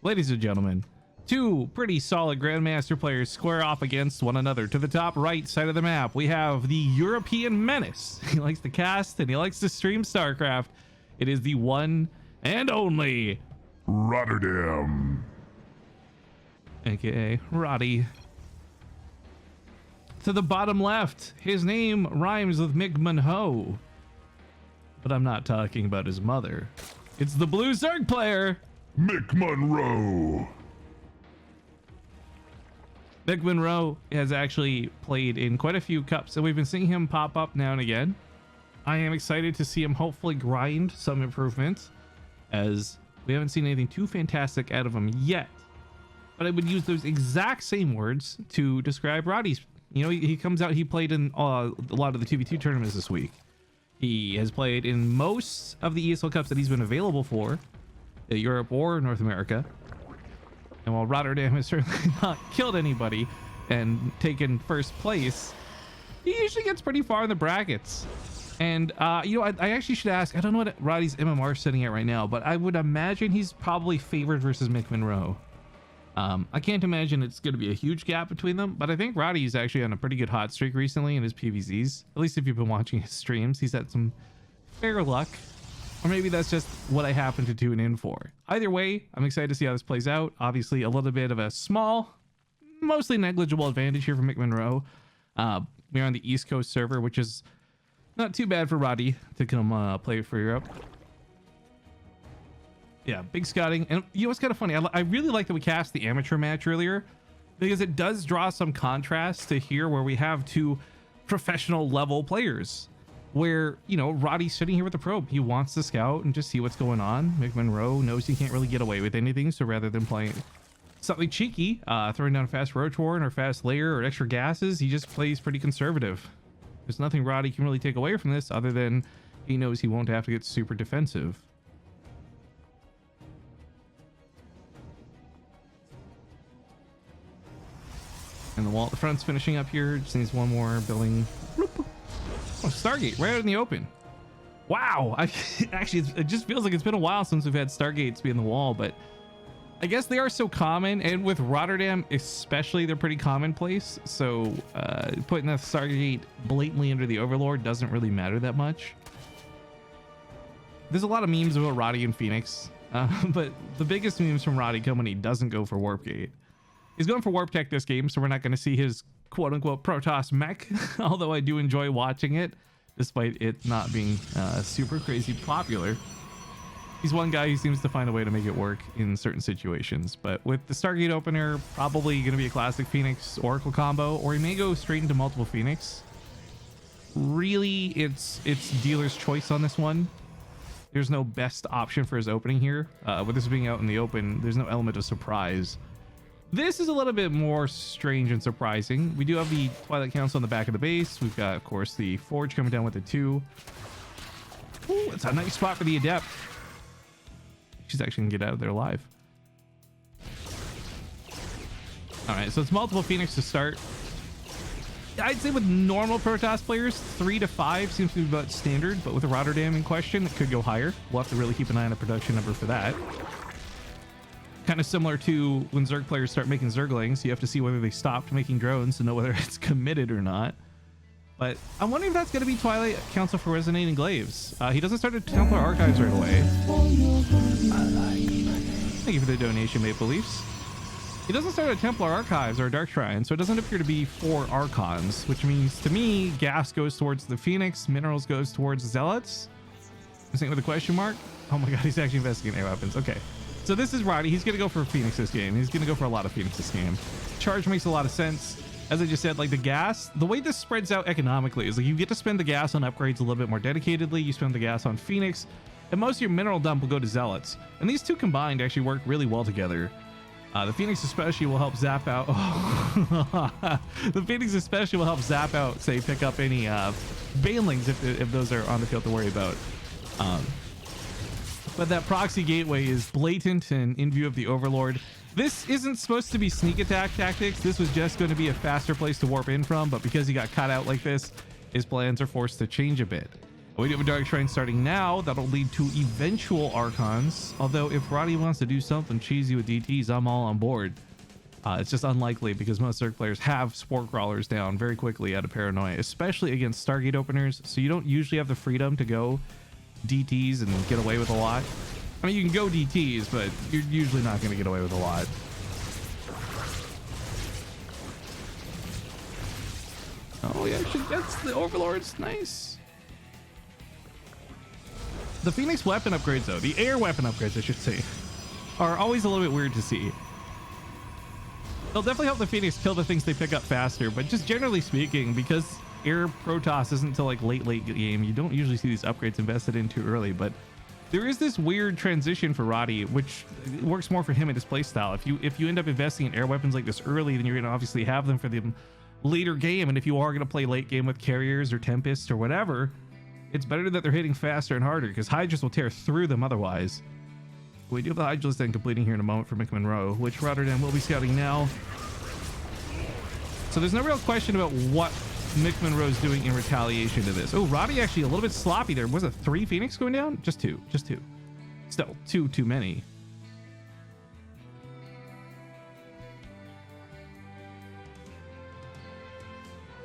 Ladies and gentlemen, two pretty solid Grandmaster players square off against one another. To the top right side of the map, we have the European menace. He likes to cast and he likes to stream StarCraft. It is the one and only RotterdaM, aka Roddy. To the bottom left, his name rhymes with McMonroe, but I'm not talking about his mother. It's the blue Zerg player, McMonroe. McMonroe has actually played in quite a few cups, and we've been seeing him pop up now and again. I am excited to see him hopefully grind some improvements, as we haven't seen anything too fantastic out of him yet. But I would use those exact same words to describe Roddy's. You know, he comes out, he played in a lot of the TvZ tournaments this week. He has played in most of the ESL Cups that he's been available for, Europe or North America. And while RotterdaM has certainly not killed anybody and taken first place, he usually gets pretty far in the brackets. And, you know, I actually should ask, I don't know what Roddy's MMR is sitting at right now, but I would imagine he's probably favored versus McMonroe. I can't imagine it's going to be a huge gap between them, but I think Roddy's actually on a pretty good hot streak recently in his PvZs. At least if you've been watching his streams, he's had some fair luck. Or maybe that's just what I happen to tune in for. Either way, I'm excited to see how this plays out. Obviously, a little bit of a small, mostly negligible advantage here for McMonroe. We're on the East Coast server, which is not too bad for Roddy to come play for Europe. Yeah, big scouting. And you know what's kind of funny? I really like that we cast the amateur match earlier, because it does draw some contrast to here where we have two professional level players. Where, you know, Roddy's sitting here with the probe. He wants to scout and just see what's going on. McMonroe knows he can't really get away with anything, so rather than playing something cheeky, throwing down a fast roach warren or fast layer or extra gases, he just plays pretty conservative. There's nothing Roddy can really take away from this other than he knows he won't have to get super defensive. And the wall at the front's finishing up here. Just needs one more building. Bloop. Oh, Stargate right out in the open. Wow. Actually, it just feels like it's been a while since we've had Stargates be in the wall, but I guess they are so common, and with RotterdaM especially, they're pretty commonplace. So putting the Stargate blatantly under the Overlord doesn't really matter that much. There's a lot of memes about Roddy and Phoenix, but the biggest memes from Roddy come when he doesn't go for Warp Gate. He's going for Warp Tech this game, so we're not going to see his quote-unquote Protoss mech, although I do enjoy watching it, despite it not being super crazy popular. He's one guy who seems to find a way to make it work in certain situations, but with the Stargate opener, probably going to be a classic Phoenix Oracle combo, or he may go straight into multiple Phoenix. Really, it's dealer's choice on this one. There's no best option for his opening here. With this being out in the open, there's no element of surprise. This is a little bit more strange and surprising. We do have the Twilight Council on the back of the base. We've got, of course, the Forge coming down with it too. Ooh, it's a nice spot for the Adept. She's actually gonna get out of there alive. All right, so it's multiple Phoenix to start. I'd say with normal Protoss players, 3 to 5 seems to be about standard, but with the RotterdaM in question, it could go higher. We'll have to really keep an eye on the production number for that. Kind of similar to when Zerg players start making Zerglings, you have to see whether they stopped making drones to know whether it's committed or not. But I'm wondering if that's going to be Twilight Council for Resonating Glaives. He doesn't start at Templar Archives right away. Thank you for the donation, Maple Leafs. He doesn't start at Templar Archives or Dark Shrine, so it doesn't appear to be 4 Archons, which means to me, gas goes towards the Phoenix, minerals goes towards Zealots. Same with a question mark. Oh my god, he's actually investigating air weapons. Okay. So this is Roddy. He's going to go for Phoenix this game. He's going to go for a lot of Phoenix this game. Charge makes a lot of sense. As I just said, like the gas, the way this spreads out economically is like you get to spend the gas on upgrades a little bit more dedicatedly. You spend the gas on Phoenix, and most of your mineral dump will go to Zealots. And these two combined actually work really well together. The Phoenix especially will help zap out. The Phoenix especially will help zap out, say, pick up any Banelings if those are on the field to worry about. But that proxy gateway is blatant and in view of the Overlord. This isn't supposed to be sneak attack tactics. This was just going to be a faster place to warp in from, but because he got cut out like this, his plans are forced to change a bit. We do have a Dark Shrine starting now. That'll lead to eventual Archons. Although if Roddy wants to do something cheesy with DTs, I'm all on board. It's just unlikely because most Zerg players have Spore Crawlers down very quickly out of Paranoia, especially against Stargate openers. So you don't usually have the freedom to go DTs and get away with a lot. I mean, you can go DTs, but you're usually not going to get away with a lot. Oh, he actually gets the Overlords. Nice. The Phoenix weapon upgrades, though, the air weapon upgrades, I should say, are always a little bit weird to see. They'll definitely help the Phoenix kill the things they pick up faster, but just generally speaking, because air Protoss isn't until like late game, you don't usually see these upgrades invested in too early. But there is this weird transition for Roddy, which works more for him and his playstyle. If you end up investing in air weapons like this early, then you're going to obviously have them for the later game. And if you are going to play late game with carriers or tempests or whatever, it's better that they're hitting faster and harder, because Hydras will tear through them otherwise. We do have the Hydras then completing here in a moment for McMonroe, which RotterdaM will be scouting now. So there's no real question about what McMonroe's doing in retaliation to this. Oh, Roddy actually a little bit sloppy there. Was it 3 Phoenix going down? Just 2. Just 2. Still, too many.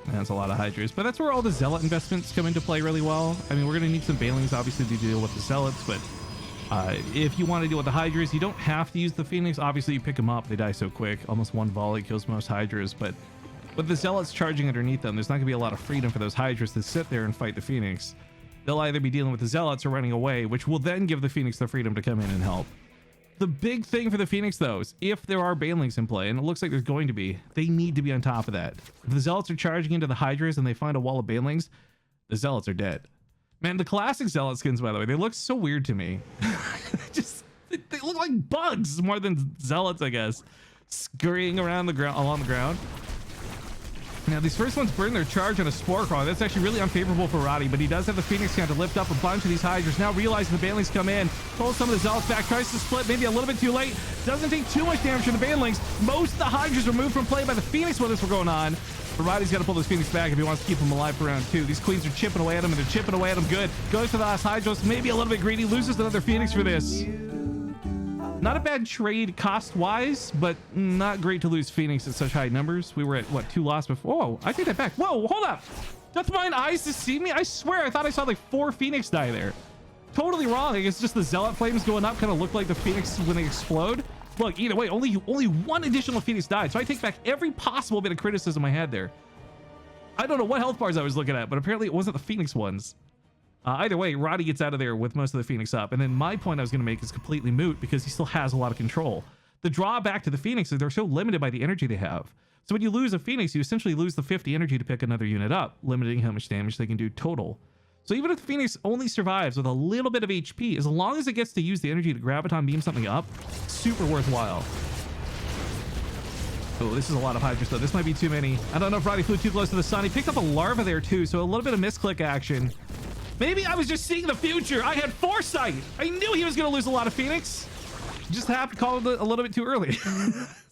That's a lot of Hydras, but that's where all the Zealot investments come into play really well. I mean, we're going to need some Banelings, obviously, to deal with the Zealots, but if you want to deal with the Hydras, you don't have to use the Phoenix. Obviously, you pick them up, they die so quick. Almost one volley kills most Hydras, but with the Zealots charging underneath them, there's not going to be a lot of freedom for those Hydras to sit there and fight the Phoenix. They'll either be dealing with the Zealots or running away, which will then give the Phoenix the freedom to come in and help. The big thing for the Phoenix, though, is if there are Banelings in play, and it looks like there's going to be, they need to be on top of that. If the Zealots are charging into the Hydras and they find a wall of Banelings, the Zealots are dead. Man, the classic Zealot skins, by the way, they look so weird to me. They look like bugs more than Zealots, I guess. Scurrying around the ground, along the ground. Now, these first ones burn their charge on a Spore Crawler. That's actually really unfavorable for Roddy, but he does have the Phoenix count to lift up a bunch of these Hydras. Now realizing the Banelings come in, pulls some of the Zealots back, tries to split, maybe a little bit too late. Doesn't take too much damage from the Banelings. Most of the Hydras are moved from play by the Phoenix while this was going on. But Roddy's got to pull this Phoenix back if he wants to keep them alive for round 2. These Queens are chipping away at him, and they're chipping away at him good. Goes for the last Hydros, maybe a little bit greedy, loses another Phoenix for this. Not a bad trade cost-wise, but not great to lose Phoenix at such high numbers. We were at, what, 2 loss before? Whoa, I take that back. Whoa, hold up. Doth mine eyes deceive me? I swear, I thought I saw like 4 Phoenix die there. Totally wrong. I guess just the Zealot flames going up kind of look like the Phoenix when they explode. Look, either way, only 1 additional Phoenix died, so I take back every possible bit of criticism I had there. I don't know what health bars I was looking at, but apparently it wasn't the Phoenix ones. Either way, Roddy gets out of there with most of the Phoenix up. And then my point I was going to make is completely moot because he still has a lot of control. The drawback to the Phoenix is they're so limited by the energy they have. So when you lose a Phoenix, you essentially lose the 50 energy to pick another unit up, limiting how much damage they can do total. So even if the Phoenix only survives with a little bit of HP, as long as it gets to use the energy to Graviton beam something up, super worthwhile. Oh, this is a lot of Hydras, though. This might be too many. I don't know if Roddy flew too close to the sun. He picked up a larva there, too, so a little bit of misclick action. Maybe I was just seeing the future. I had foresight. I knew he was going to lose a lot of Phoenix. Just happened to call it a little bit too early.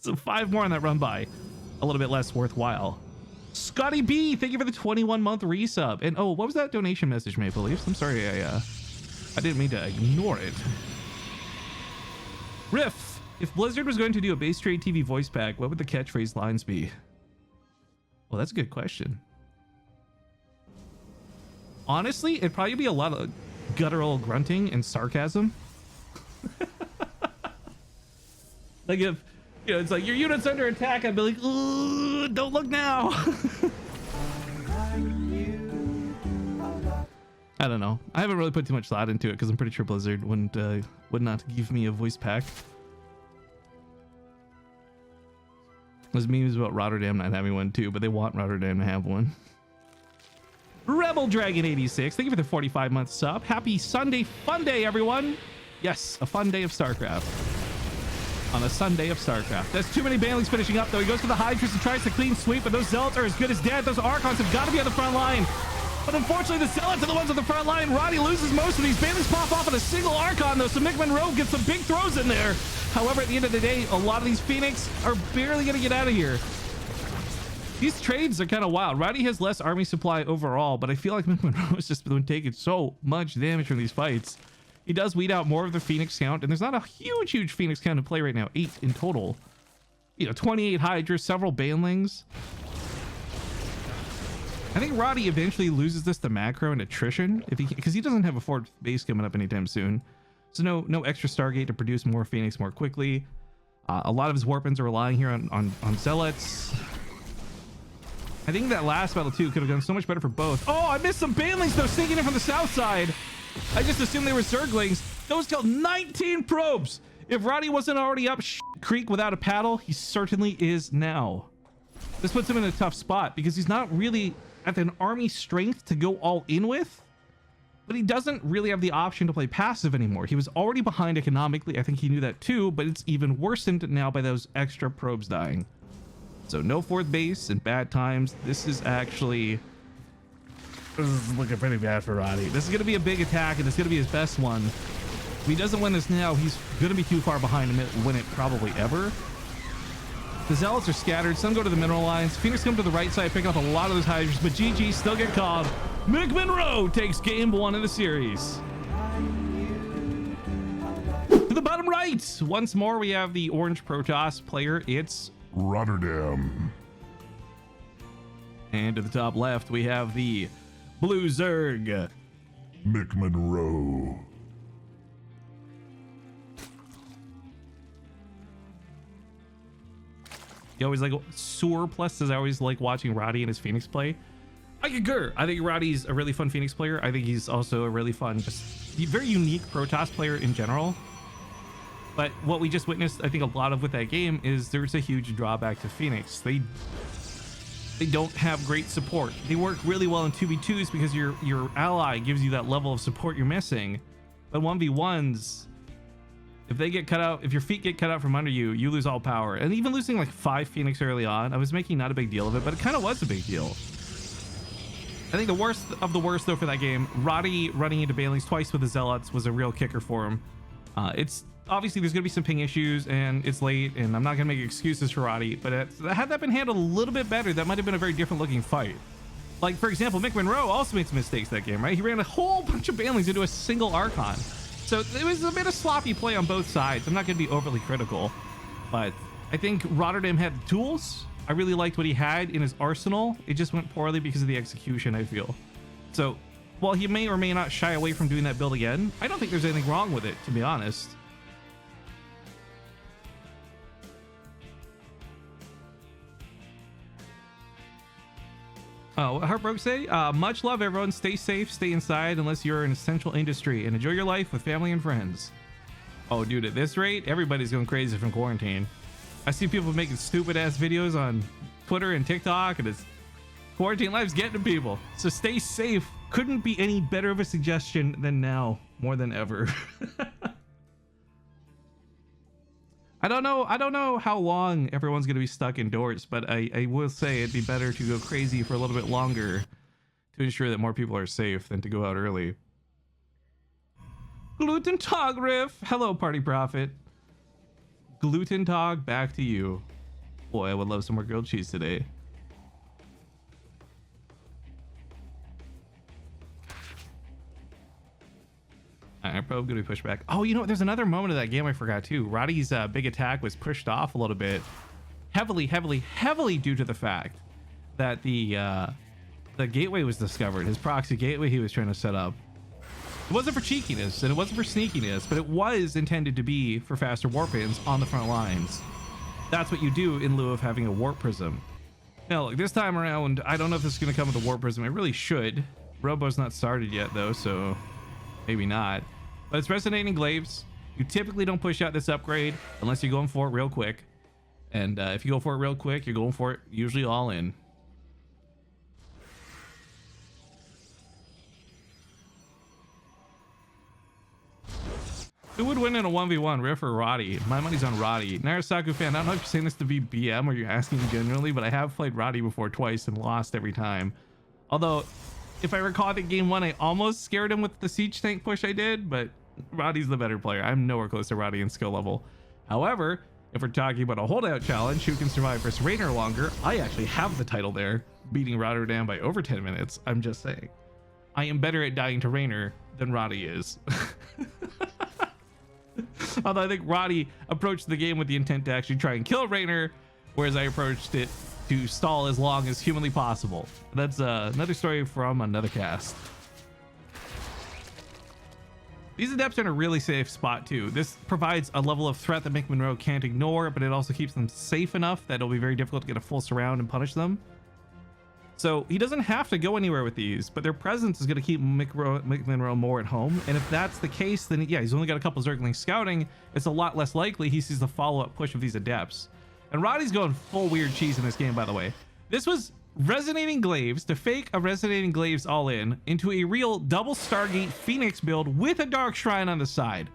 So 5 more on that run by. A little bit less worthwhile. Scotty B, thank you for the 21-month resub. And oh, what was that donation message, Maple Leafs? I'm sorry, I didn't mean to ignore it. Riff, if Blizzard was going to do a BaseTradeTV voice pack, what would the catchphrase lines be? Well, that's a good question. Honestly, it'd probably be a lot of guttural grunting and sarcasm. Like if, you know, it's like your unit's under attack, I'd be like, ooh, don't look now. I don't know. I haven't really put too much thought into it because I'm pretty sure Blizzard would not give me a voice pack. There's memes about RotterdaM not having one too, but they want RotterdaM to have one. Rebel Dragon 86, thank you for the 45-month sub. Happy Sunday fun day, everyone. Yes, a fun day of StarCraft. On a Sunday of StarCraft. There's too many Banelings finishing up, though. He goes for the Hydras and tries to clean sweep, but those Zealots are as good as dead. Those Archons have got to be on the front line. But unfortunately, the Zealots are the ones on the front line. Roddy loses most of these. Banelings pop off on a single Archon, though, so McMonroe gets some big throws in there. However, at the end of the day, a lot of these Phoenix are barely going to get out of here. These trades are kind of wild. Roddy has less army supply overall, but I feel like McMonroe has just been taking so much damage from these fights. He does weed out more of the Phoenix count, and there's not a huge Phoenix count in play right now. 8 in total. You know, 28 Hydras, several Banelings. I think Roddy eventually loses this to macro and attrition because he doesn't have a fourth base coming up anytime soon. So no extra Stargate to produce more Phoenix more quickly. A lot of his Warpins are relying here on Zealots. I think that last battle too could have gone so much better for both. Oh, I missed some Banelings though, sneaking in from the south side. I just assumed they were Zerglings. Those killed 19 probes. If Roddy wasn't already up creek without a paddle, he certainly is now. This puts him in a tough spot because he's not really at an army strength to go all in with, but he doesn't really have the option to play passive anymore. He was already behind economically. I think he knew that too, but it's even worsened now by those extra probes dying. So no fourth base and bad times. This is looking pretty bad for Roddy. This is going to be a big attack, and it's going to be his best one. If he doesn't win this now, he's going to be too far behind to win it probably ever. The Zealots are scattered. Some go to the mineral lines. Phoenix come to the right side, picking up a lot of those Hydras, but GG still get called. McMonroe takes game 1 of the series. To the bottom right, once more, we have the orange Protoss player. It's RotterdaM. And to the top left, we have the blue Zerg, McMonroe. You always like Sewer Plus says I always like watching Roddy and his Phoenix play. I concur. I think Roddy's a really fun Phoenix player. I think he's also a really fun, just very unique Protoss player in general. But what we just witnessed, I think a lot of with that game is there's a huge drawback to Phoenix. They don't have great support. They work really well in 2v2s because your ally gives you that level of support you're missing. But 1v1s, if they get cut out, if your feet get cut out from under you, you lose all power. And even losing like 5 Phoenix early on, I was making not a big deal of it, but it kind of was a big deal. I think the worst of the worst though for that game, Roddy running into Banelings twice with the Zealots was a real kicker for him. It's obviously there's gonna be some ping issues and it's late, and I'm not gonna make excuses for Roddy, but had that been handled a little bit better, that might have been a very different looking fight. Like for example, McMonroe also made some mistakes that game, right? He ran a whole bunch of Banelings into a single Archon. So it was a bit of sloppy play on both sides. I'm not gonna be overly critical, but I think RotterdaM had the tools. I really liked what he had in his arsenal. It just went poorly because of the execution, I feel. So while he may or may not shy away from doing that build again, I don't think there's anything wrong with it, to be honest. Oh, Heartbroke say, much love everyone. Stay safe, stay inside unless you're an essential industry, and enjoy your life with family and friends. Oh dude, at this rate, everybody's going crazy from quarantine. I see people making stupid ass videos on Twitter and TikTok, and it's quarantine life's getting to people. So stay safe. Couldn't be any better of a suggestion than now, more than ever. I don't know how long everyone's gonna be stuck indoors, but I will say it'd be better to go crazy for a little bit longer to ensure that more people are safe than to go out early. Gluten Tog Riff. Hello, Party Prophet. Gluten Tog, back to you. Boy, I would love some more grilled cheese today. I'm probably gonna be pushed back. Oh, you know what? There's another moment of that game I forgot too. Roddy's big attack was pushed off a little bit, heavily due to the fact that the gateway was discovered. His proxy gateway he was trying to set up. It wasn't for cheekiness and it wasn't for sneakiness, but it was intended to be for faster warp-ins on the front lines. That's what you do in lieu of having a warp prism. Now, look, this time around, I don't know if this is going to come with a warp prism. It really should. Robo's not started yet, though, so maybe not. But it's resonating glaives. You typically don't push out this upgrade unless you're going for it real quick. And if you go for it real quick, you're going for it usually all in. Who would win in a 1v1, Riff or Roddy? My money's on Roddy. Narasaku fan, I don't know if you're saying this to be BM or you're asking generally, but I have played Roddy before twice and lost every time. Although, if I recall, I think game 1, I almost scared him with the siege tank push I did, but Roddy's the better player. I'm nowhere close to Roddy in skill level. However, If we're talking about a holdout challenge, who can survive versus Rainer longer, I actually have the title there, beating RotterdaM by over 10 minutes. I'm just saying. I am better at dying to Rainer than Roddy is. Although I think Roddy approached the game with the intent to actually try and kill Rainer, whereas I approached it to stall as long as humanly possible. That's another story from another cast. These adepts are in a really safe spot too. This provides a level of threat that McMonroe can't ignore, but it also keeps them safe enough that it'll be very difficult to get a full surround and punish them. So he doesn't have to go anywhere with these, but their presence is going to keep McMonroe more at home. And if that's the case, then yeah, he's only got a couple Zerglings scouting. It's a lot less likely he sees the follow-up push of these adepts. And Roddy's going full weird cheese in this game, by the way. This was Resonating Glaives to fake a Resonating Glaives all in into a real double Stargate Phoenix build with a Dark Shrine on the side.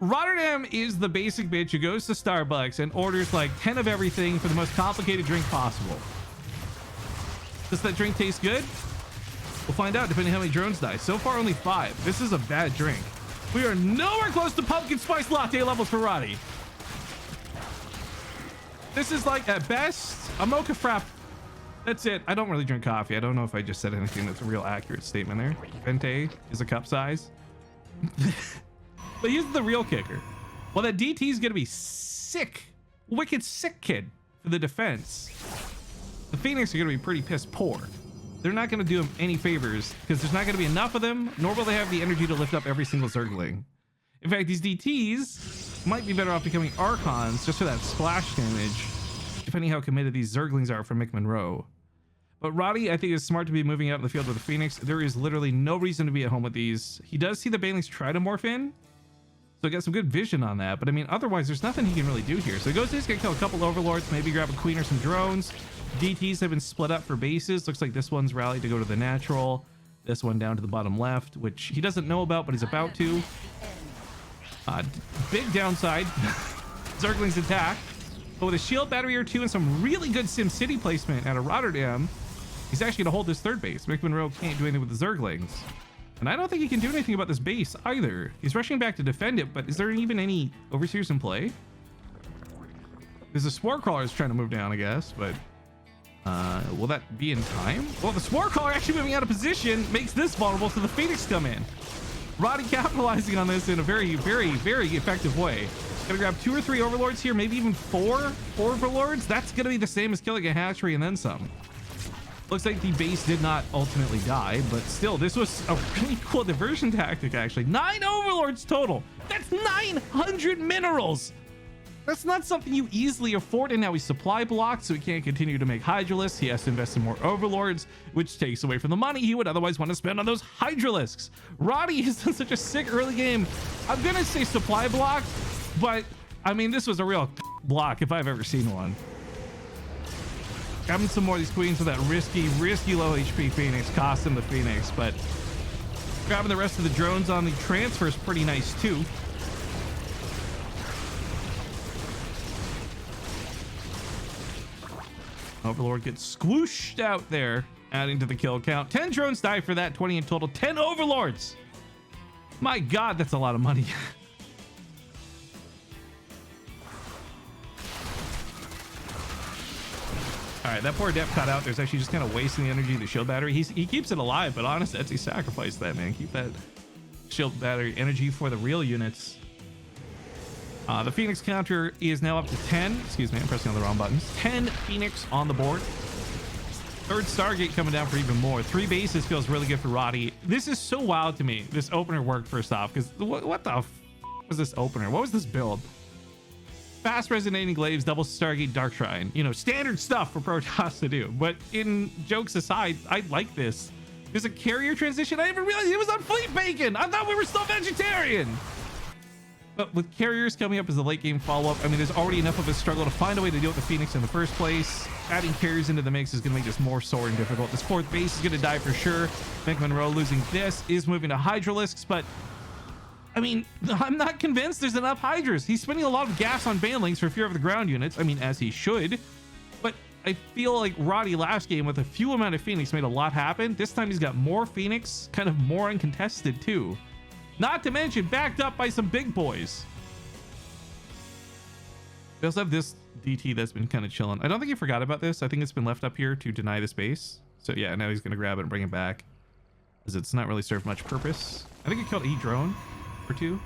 RotterdaM is the basic bitch who goes to Starbucks and orders like 10 of everything for the most complicated drink possible. Does that drink taste good? We'll find out depending on how many drones die. So far only 5. This is a bad drink. We are nowhere close to pumpkin spice latte levels for Roddy. This is like at best a mocha frap. That's it. I don't really drink coffee. I don't know if I just said anything that's a real accurate statement there. Vente is a cup size. But here's the real kicker. Well, that DT is going to be sick. Wicked sick kid for the defense. The Phoenix are going to be pretty piss poor. They're not going to do him any favors because there's not going to be enough of them, nor will they have the energy to lift up every single Zergling. In fact, these DTs might be better off becoming Archons just for that splash damage, depending how committed these Zerglings are for McMonroe. But Roddy, I think, is smart to be moving out in the field with the Phoenix. There is literally no reason to be at home with these. He does see the Banelings try to morph in, so I got some good vision on that. But I mean, otherwise, there's nothing he can really do here. So he goes to just gonna kill a couple Overlords, maybe grab a Queen or some drones. DTs have been split up for bases. Looks like this one's rallied to go to the natural. This one down to the bottom left, which he doesn't know about, but he's about to. Big downside. Zerglings attack. But with a shield battery or two and some really good SimCity placement out of RotterdaM, he's actually going to hold this third base. McMonroe can't do anything with the Zerglings. And I don't think he can do anything about this base either. He's rushing back to defend it, but is there even any Overseers in play? There's a Spore Crawler trying to move down, I guess, but will that be in time? Well, the Spore Crawler actually moving out of position makes this vulnerable to the Phoenix come in. Roddy capitalizing on this in a very, very, very effective way. Gonna grab 2 or 3 Overlords here, maybe even 4 Overlords. That's gonna be the same as killing a hatchery and then some. Looks like the base did not ultimately die, but still, this was a really cool diversion tactic, actually. 9 Overlords total. That's 900 minerals. That's not something you easily afford, and now he's supply blocked, so he can't continue to make Hydralisks. He has to invest in more Overlords, which takes away from the money he would otherwise want to spend on those Hydralisks. Roddy has done such a sick early game. I'm gonna say supply blocked, but I mean, this was a real block if I've ever seen one. Grabbing some more of these Queens with that risky low HP Phoenix cost him the Phoenix, but grabbing the rest of the drones on the transfer is pretty nice too. Overlord gets squooshed out there, adding to the kill count. 10 drones die for that, 20 in total. 10 Overlords. My God, that's a lot of money. All right, that poor Adept caught out. There's actually just kind of wasting the energy of the shield battery. He keeps it alive, but honestly, that's he sacrificed that, man. Keep that shield battery energy for the real units. The Phoenix counter is now up to 10. Excuse me, I'm pressing on the wrong buttons. 10 Phoenix on the board. Third Stargate coming down for even more. 3 bases feels really good for Roddy. This is so wild to me. This opener worked first off, because what the f was this opener? What was this build? Fast Resonating Glaives, double Stargate, Dark Shrine. You know, standard stuff for Protoss to do. But in jokes aside, I like this. There's a carrier transition. I didn't even realize it was on Fleet Bacon. I thought we were still vegetarian. But with carriers coming up as a late game follow-up, I mean, there's already enough of a struggle to find a way to deal with the Phoenix in the first place. Adding carriers into the mix is going to make this more sore and difficult. This 4th base is going to die for sure. McMonroe losing this is moving to Hydralisks, but I mean, I'm not convinced there's enough Hydras. He's spending a lot of gas on Banelings for fear of the ground units. I mean, as he should. But I feel like Roddy last game with a few amount of Phoenix made a lot happen. This time he's got more Phoenix, kind of more uncontested too. Not to mention backed up by some big boys. We also have this DT that's been kind of chilling. I don't think he forgot about this. I think it's been left up here to deny the space. So yeah, now he's going to grab it and bring it back, as it's not really served much purpose. I think he killed a drone or two.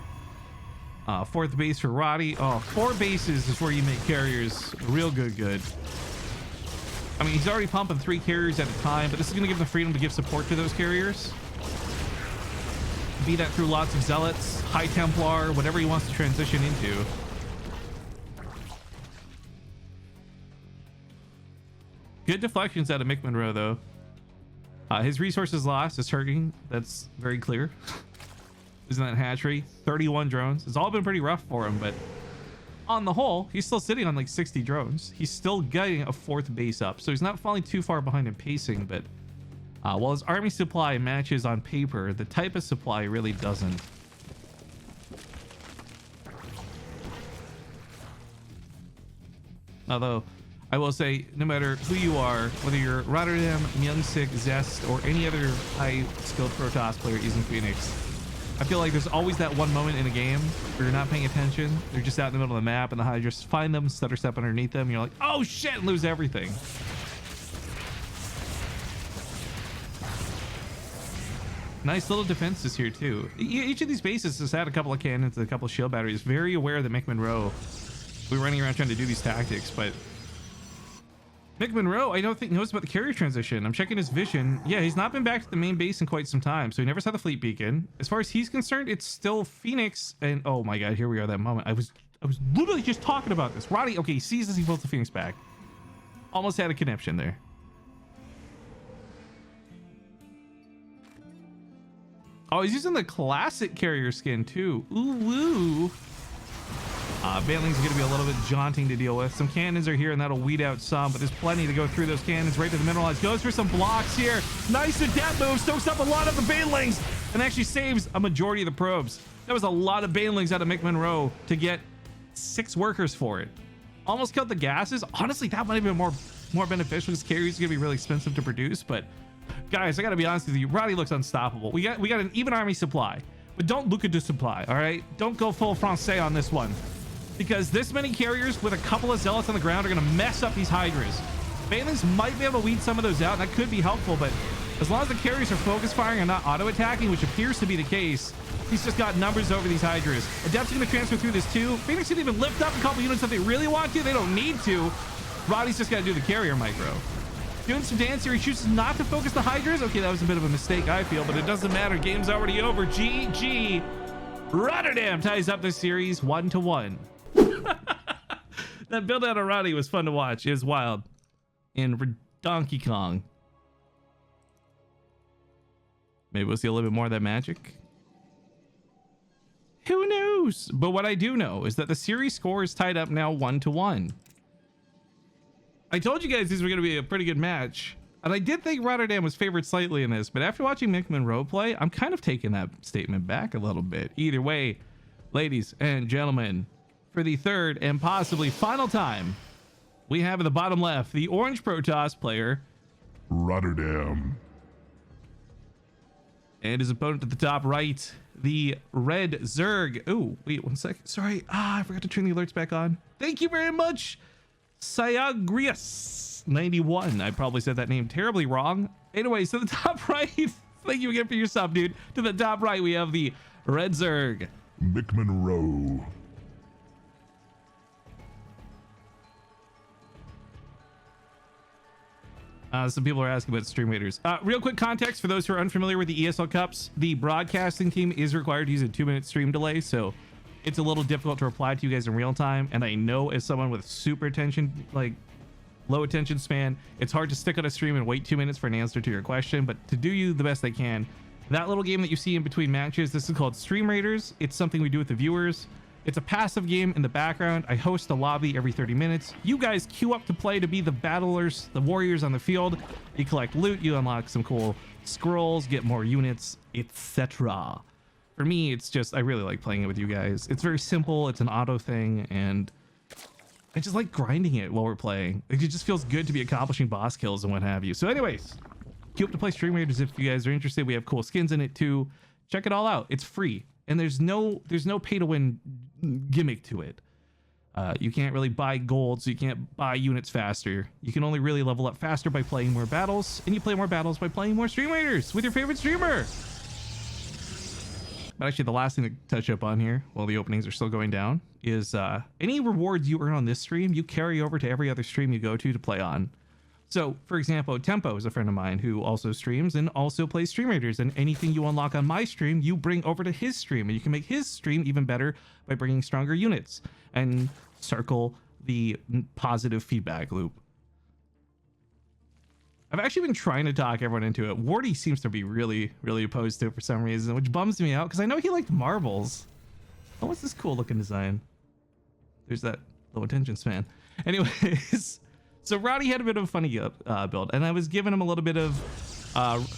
Fourth base for Roddy. Oh, 4 bases is where you make carriers real good. I mean, he's already pumping 3 carriers at a time, but this is going to give him the freedom to give support to those carriers. Be that through lots of zealots, high Templar, whatever he wants to transition into. Good deflections out of McMonroe, though. His resources lost is hurting. That's very clear. Isn't that hatchery? 31 drones. It's all been pretty rough for him, but on the whole, he's still sitting on like 60 drones. He's still getting a 4th base up, so he's not falling too far behind in pacing, but while his army supply matches on paper, the type of supply really doesn't. Although, I will say, no matter who you are, whether you're RotterdaM, Myungsik, Zest, or any other high-skilled Protoss player using Phoenix, I feel like there's always that one moment in a game where you're not paying attention. They're just out in the middle of the map, and the Hydras find them, stutter step underneath them, and you're like, oh shit, and lose everything. Nice little defenses here, too. Each of these bases has had a couple of cannons and a couple of shield batteries. Very aware that McMonroe, we're running around trying to do these tactics, but McMonroe, I don't think knows about the carrier transition. I'm checking his vision. Yeah, he's not been back to the main base in quite some time, so he never saw the fleet beacon. As far as he's concerned, it's still Phoenix, and oh my god, here we are. That moment. I was literally just talking about this. Roddy, okay, he sees as he pulls the Phoenix back. Almost had a connection there. Oh, he's using the classic carrier skin too. Ooh woo. Bantling's going to be a little bit jaunting to deal with. Some cannons are here, and that'll weed out some, but there's plenty to go through those cannons right to the mineralized. Goes for some blocks here. Nice adept move. Stokes up a lot of the Bantlings and actually saves a majority of the probes. That was a lot of Bantlings out of McMonroe to get 6 workers for it. Almost killed the gases. Honestly, that might have been more beneficial because carriers are going to be really expensive to produce. But guys, I got to be honest with you. Roddy looks unstoppable. We got an even army supply, but don't look at the supply. All right, don't go full Francais on this one, because this many carriers with a couple of zealots on the ground are going to mess up these Hydras. Bantlings might be able to weed some of those out, and that could be helpful, but as long as the carriers are focus firing and not auto-attacking, which appears to be the case, he's just got numbers over these Hydras. Adept's going to transfer through this too. Phoenix can even lift up a couple units if they really want to. They don't need to. Roddy's just got to do the carrier micro. Doing some dance here. He chooses not to focus the Hydras. Okay, that was a bit of a mistake, I feel, but it doesn't matter. Game's already over. GG. RotterdaM ties up this series 1-1. That build out of Roddy was fun to watch. It was wild. And Donkey Kong. Maybe we'll see a little bit more of that magic. Who knows? But what I do know is that the series score is tied up now 1-1. I told you guys these were going to be a pretty good match, and I did think RotterdaM was favored slightly in this, but after watching McMonroe play, I'm kind of taking that statement back a little bit. Either way, ladies and gentlemen, for the third and possibly final time, we have at the bottom left the orange Protoss player, RotterdaM, and his opponent at the top right, the red Zerg. Oh, wait 1 sec. Sorry. I forgot to turn the alerts back on. Thank you very much, Sayagrius 91. I probably said that name terribly wrong. Anyways, to the top right, thank you again for your sub, dude. To the top right, we have the red Zerg, McMonroe. Some people are asking about Stream Raiders. Real quick context for those who are unfamiliar with the ESL Cups. The broadcasting team is required to use a 2-minute stream delay, so it's a little difficult to reply to you guys in real time. And I know as someone with super attention, like low attention span, it's hard to stick on a stream and wait 2 minutes for an answer to your question, but to do you the best I can, that little game that you see in between matches, this is called Stream Raiders. It's something we do with the viewers. It's a passive game in the background. I host a lobby every 30 minutes. You guys queue up to play to be the battlers, the warriors on the field. You collect loot, you unlock some cool scrolls, get more units, etc. For me, it's just, I really like playing it with you guys. It's very simple. It's an auto thing, and I just like grinding it while we're playing. It just feels good to be accomplishing boss kills and what have you. So anyways, queue up to play Stream Raiders if you guys are interested. We have cool skins in it too. Check it all out. It's free. And there's no pay to win gimmick to it. You can't really buy gold, so you can't buy units faster. You can only really level up faster by playing more battles, and you play more battles by playing more stream raiders with your favorite streamer. But actually, the last thing to touch up on here, while the openings are still going down, is any rewards you earn on this stream, you carry over to every other stream you go to play on. So, for example, Tempo is a friend of mine who also streams and also plays Stream Raiders, and anything you unlock on my stream, you bring over to his stream, and you can make his stream even better by bringing stronger units and circle the positive feedback loop. I've actually been trying to talk everyone into it. Wardy seems to be really opposed to it for some reason, which bums me out because I know he liked marbles. Oh, what's this cool looking design? There's that low attention span. Anyways, so Roddy had a bit of a funny build, and I was giving him a little bit of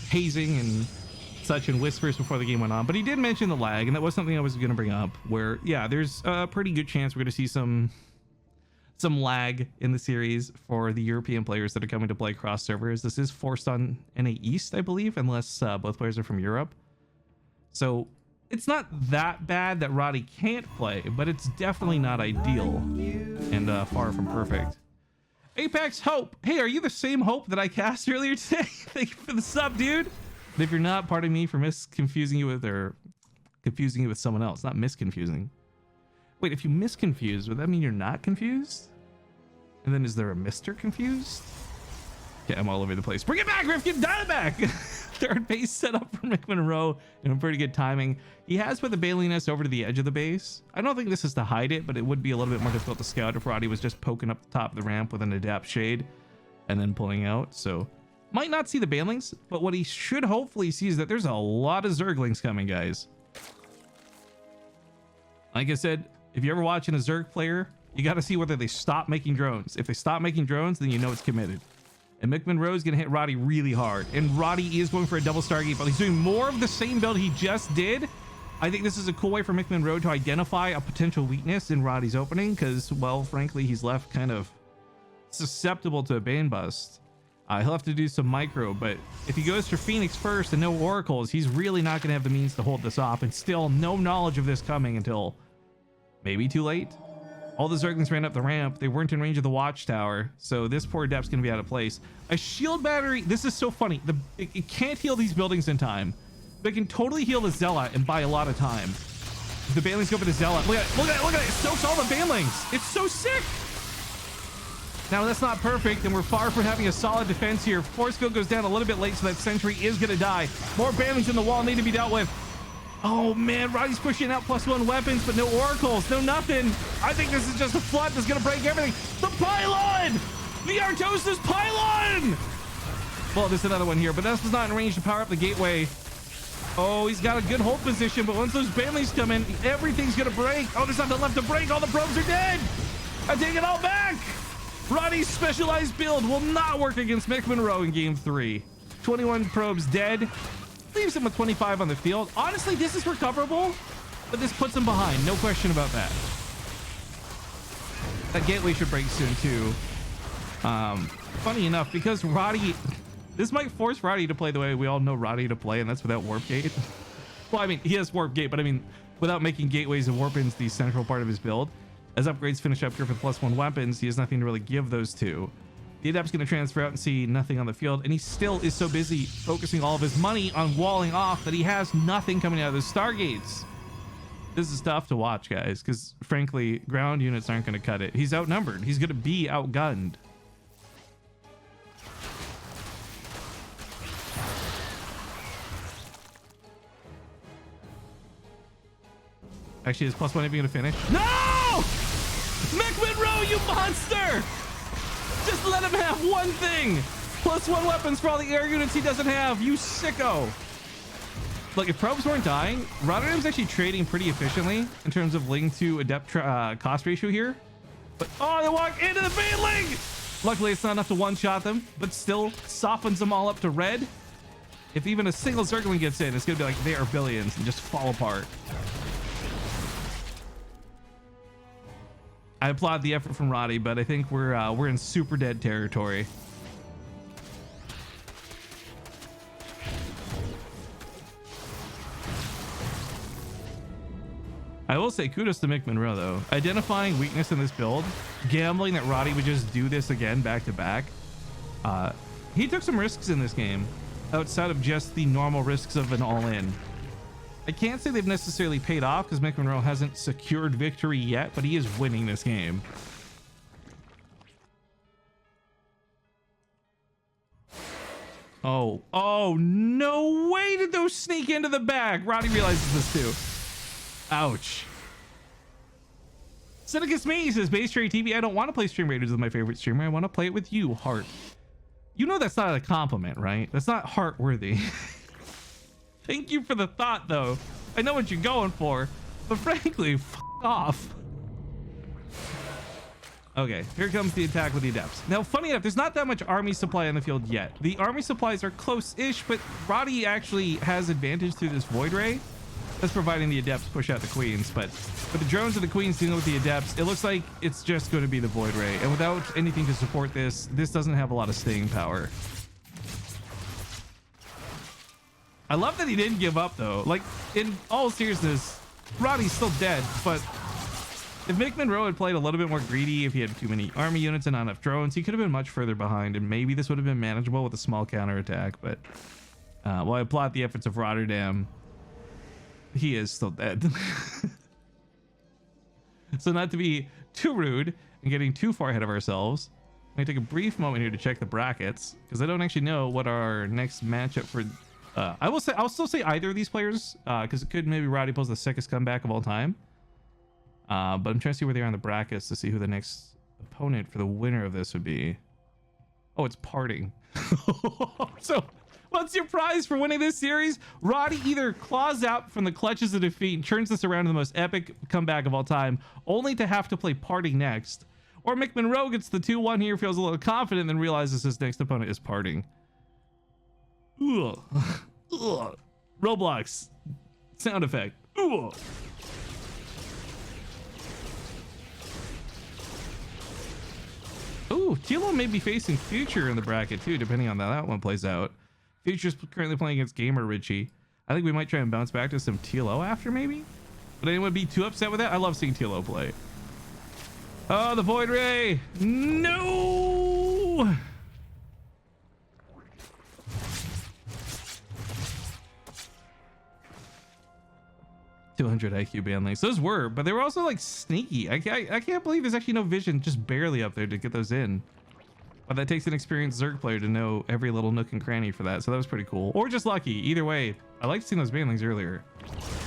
hazing and such and whispers before the game went on, but he did mention the lag, and that was something I was going to bring up, where, yeah, there's a pretty good chance we're going to see some lag in the series for the European players that are coming to play cross servers. This is forced on NA East, I believe, unless both players are from Europe. So it's not that bad that Roddy can't play, but it's definitely not ideal and far from perfect. Apex Hope, hey, are you the same Hope that I cast earlier today? Thank you for the sub, dude. And if you're not, pardon me for confusing you with someone else, not misconfusing. Wait, if you misconfuse, would that mean you're not confused? And then is there a Mr. Confused? Yeah, I'm all over the place. Bring it back, Rifkin, dial it back. Third base set up for McMonroe in pretty good timing. He has put the bailiness over to the edge of the base. I don't think this is to hide it, but it would be a little bit more difficult to scout if Roddy was just poking up the top of the ramp with an adapt shade and then pulling out. So might not see the bailings, but what he should hopefully see is that there's a lot of Zerglings coming, guys. Like I said, if you're ever watching a Zerg player, you got to see whether they stop making drones. If they stop making drones, then you know it's committed. And McMonroe is going to hit Roddy really hard. And Roddy is going for a double Stargate build. He's doing more of the same build he just did. I think this is a cool way for McMonroe to identify a potential weakness in Roddy's opening because, well, frankly, he's left kind of susceptible to a Bane bust. He'll have to do some micro, but if he goes for Phoenix first and no Oracles, he's really not going to have the means to hold this off, and still no knowledge of this coming until maybe too late. All the Zerglings ran up the ramp. They weren't in range of the watchtower, so this poor Adept's going to be out of place. A shield battery, this is so funny. It can't heal these buildings in time, but it can totally heal the Zealot and buy a lot of time. If the Banelings go for the Zealot, look at it, it soaks all the Banelings. It's so sick. Now that's not perfect, and we're far from having a solid defense here. Force field goes down a little bit late, so that sentry is going to die. More Banelings in the wall need to be dealt with. Oh man, Roddy's pushing out +1 weapons, but no oracles, no nothing. I think this is just a flood that's gonna break everything. The pylon! The Artosis pylon! Well, there's another one here, but that's not in range to power up the gateway. Oh, he's got a good hold position, but once those Banelings come in, everything's gonna break. Oh, there's nothing left to break. All the probes are dead. I take it all back. Roddy's specialized build will not work against McMonroe in game 3. 21 probes dead. Leaves him with 25 on the field. Honestly, this is recoverable, but this puts him behind. No question about that. That gateway should break soon too. Funny enough, because Roddy, this might force Roddy to play the way we all know Roddy to play, and that's without warp gate. Well, I mean, he has warp gate, but I mean, without making gateways and warp-ins the central part of his build. As upgrades finish up here with +1 weapons, he has nothing to really give those to. The Adept's going to transfer out and see nothing on the field, and he still is so busy focusing all of his money on walling off that he has nothing coming out of the Stargates. This is tough to watch, guys, because frankly, ground units aren't going to cut it. He's outnumbered. He's going to be outgunned. Actually, is +1 even going to finish? No! McMonroe, you monster! Just let him have one thing. +1 weapons for all the air units he doesn't have. You sicko. Look, if probes weren't dying, RotterdaM's actually trading pretty efficiently in terms of link to adept cost ratio here. But oh, they walk into the Baneling. Luckily, it's not enough to one-shot them, but still softens them all up to red. If even a single Zergling gets in, it's gonna be like they are billions and just fall apart. I applaud the effort from Roddy, but I think we're in super dead territory. I will say kudos to McMonroe though. Identifying weakness in this build, gambling that Roddy would just do this again back to back. He took some risks in this game outside of just the normal risks of an all-in. I can't say they've necessarily paid off because McMonroe hasn't secured victory yet, but he is winning this game. Oh, no way did those sneak into the bag. Roddy realizes this too. Ouch. Seneca's me says, BaseTradeTV, I don't want to play Stream Raiders with my favorite streamer. I want to play it with you, Heart. You know that's not a compliment, right? That's not heart worthy. Thank you for the thought, though. I know what you're going for, but frankly, f off. Okay, here comes the attack with the Adepts. Now, funny enough, there's not that much army supply on the field yet. The army supplies are close-ish, but Roddy actually has advantage through this Void Ray. That's providing the Adepts push out the Queens, but with the drones and the Queens dealing with the Adepts, it looks like it's just going to be the Void Ray. And without anything to support this, this doesn't have a lot of staying power. I love that he didn't give up, though. Like, in all seriousness, Roddy's still dead, but if McMonroe had played a little bit more greedy, if he had too many army units and not enough drones, he could have been much further behind, and maybe this would have been manageable with a small counterattack. But while I applaud the efforts of RotterdaM, he is still dead. So not to be too rude and getting too far ahead of ourselves, I'm going to take a brief moment here to check the brackets, because I don't actually know what our next matchup for... I'll still say either of these players, because it could maybe Roddy pulls the sickest comeback of all time. But I'm trying to see where they are on the brackets to see who the next opponent for the winner of this would be. Oh, it's Parting. So, what's your prize for winning this series? Roddy either claws out from the clutches of defeat and turns this around to the most epic comeback of all time, only to have to play Parting next. Or McMonroe gets the 2-1 here, feels a little confident, then realizes his next opponent is Parting. Ugh. Ugh. Roblox sound effect. Ugh. Ooh, Tilo may be facing Future in the bracket too, depending on how that one plays out. Future's currently playing against Gamer Richie. I think we might try and bounce back to some Tilo after, maybe? Would anyone be too upset with that? I love seeing Tilo play. Oh, the Void Ray! No! 200 IQ ban links. Those were, but they were also like sneaky. I can't believe there's actually no vision, just barely up there to get those in. But that takes an experienced Zerg player to know every little nook and cranny for that. So that was pretty cool. Or just lucky. Either way, I liked seeing those ban links earlier.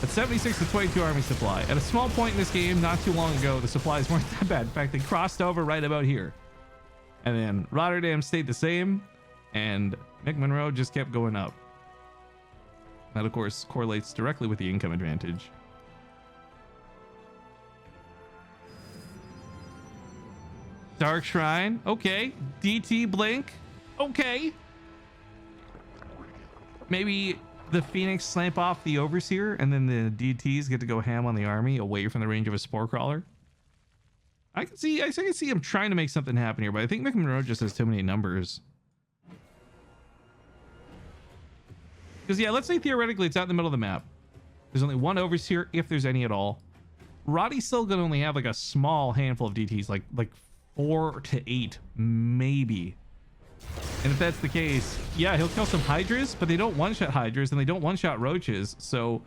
At 76 to 22 army supply. At a small point in this game, not too long ago, the supplies weren't that bad. In fact, they crossed over right about here. And then RotterdaM stayed the same, and McMonroe just kept going up. That, of course, correlates directly with the income advantage. Dark Shrine, okay. DT Blink, okay. Maybe the Phoenix slamp off the Overseer, and then the DTs get to go ham on the army away from the range of a Spore Crawler. I can see him trying to make something happen here, but I think McMonroe just has too many numbers. Because yeah, let's say theoretically it's out in the middle of the map. There's only one Overseer, if there's any at all. Roddy's still gonna only have like a small handful of DTs, like 4 to 8 maybe. And if that's the case, yeah, he'll kill some Hydras, but they don't one-shot Hydras and they don't one-shot Roaches. So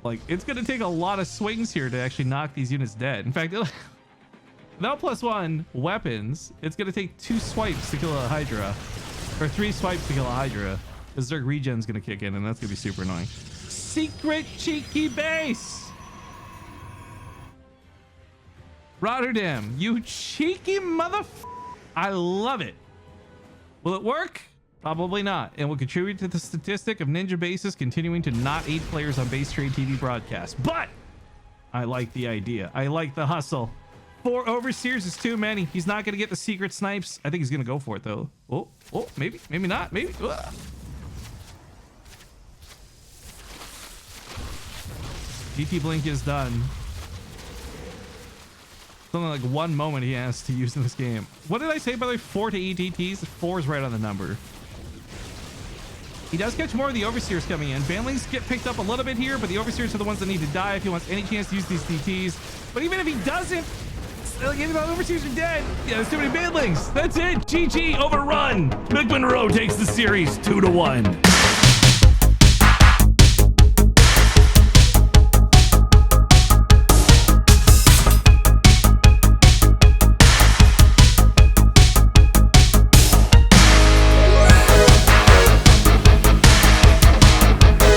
like it's gonna take a lot of swings here to actually knock these units dead. In fact, without +1 weapons, it's gonna take 2 swipes to kill a Hydra, or 3 swipes to kill a Hydra. The Zerg regen's gonna kick in, and that's gonna be super annoying. Secret cheeky base! RotterdaM, you cheeky motherf... I love it. Will it work? Probably not, and will contribute to the statistic of Ninja bases continuing to not aid players on BaseTradeTV broadcasts. But I like the idea. I like the hustle. 4 Overseers is too many. He's not gonna get the secret snipes. I think he's gonna go for it though. Oh, maybe not. Maybe. Ugh. DT Blink is done. Something like 1 moment he has to use in this game. What did I say, by the way? 4 to 8 DTs? 4 is right on the number. He does catch more of the Overseers coming in. Banlings get picked up a little bit here, but the Overseers are the ones that need to die if he wants any chance to use these DTs. But even if he doesn't, the Overseers are dead. Yeah, there's too many Banlings. That's it. GG, overrun. McMonroe takes the series 2-1.